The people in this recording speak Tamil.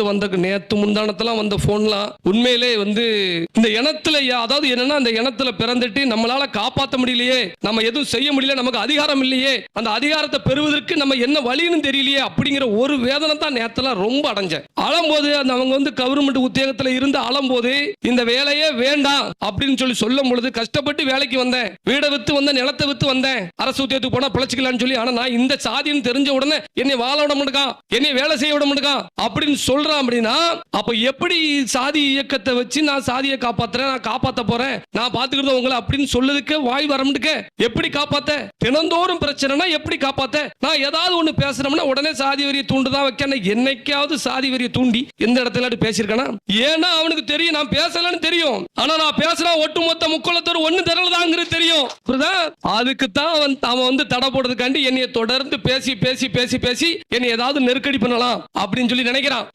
வந்த நேத்து முந்தானத்தெல்லாம் வந்த போன்லாம் உண்மையிலே இந்த இனத்துல அதாவது என்னன்னா அந்த இனத்துல பிறந்துட்டு நம்மளால காப்பாற்ற முடியலையே, நம்ம எதுவும் செய்ய முடியல, நமக்கு அதிகாரம் இல்லையே, அந்த அதிகாரத்தை பெறுவதற்கு நம்ம என்ன வழின்னு தெரியலையே அப்படிங்கிற ஒரு வேதனை தான் நேத்தெல்லாம் ரொம்ப அடைஞ்சேன். அழும்போது அவங்க கவர்மெண்ட் உத்தியோகத்துல இருந்து அழும்போது இந்த வேலையே வேண்டாம் அப்படின்னு சொல்லும் பொழுது கஷ்டப்பட்டு வேலைக்கு வந்தேன், வீடை வித்து வந்தேன், நிலத்தை வித்து வந்தேன், அரசு உத்தியோகத்துக்கு போனா பிழைச்சிக்கலாம்னு சொல்லி. ஆனா நான் இந்த சாதின்னு தெரிஞ்ச உடனே என்னை வாழ விட மாட்டேன், என்னை வேலை செய்ய விட மாட்டேன் அப்படின்னு சொல்றான். அப்படின்னா அப்ப எப்படி சாதி இயக்கத்தை வச்சு நான் சாதியை காப்பாத்துறேன், நான் காப்பாத்த போறேன், நான் பாத்துக்கிறது உங்களை அப்படின்னு சொல்லுறதுக்கு வாய் வரமுடிக்க எப்படி காப்பாத்த? தினந்தோறும் பிரச்சனைனா எப்படி காப்பாத்த? நான் ஏதாவது ஒண்ணு பேசுறோம்னா உடனே சாதி வரியை தூண்டுதான் வைக்க. என்னைக்காவது சாதி வரியை தூண்டி எந்த இடத்துல பேசியிருக்கானா? ஏன்னா அவனுக்கு தெரியும் நான் பேசலன்னு தெரியும். ஆனா நான் பேசுறா ஒட்டுமொத்த முக்கோளத்தோர் ஒண்ணு தரலதாங்கிறது தெரியும். அதுக்கு தான் அவன் தடை போடுறதுக்காண்டி என்னைய தொடர்ந்து பேசி பேசி பேசி பேசி என்னை ஏதாவது நெருக்கடி பண்ணலாம் அப்படின்னு சொல்லி நினைக்கிறான்.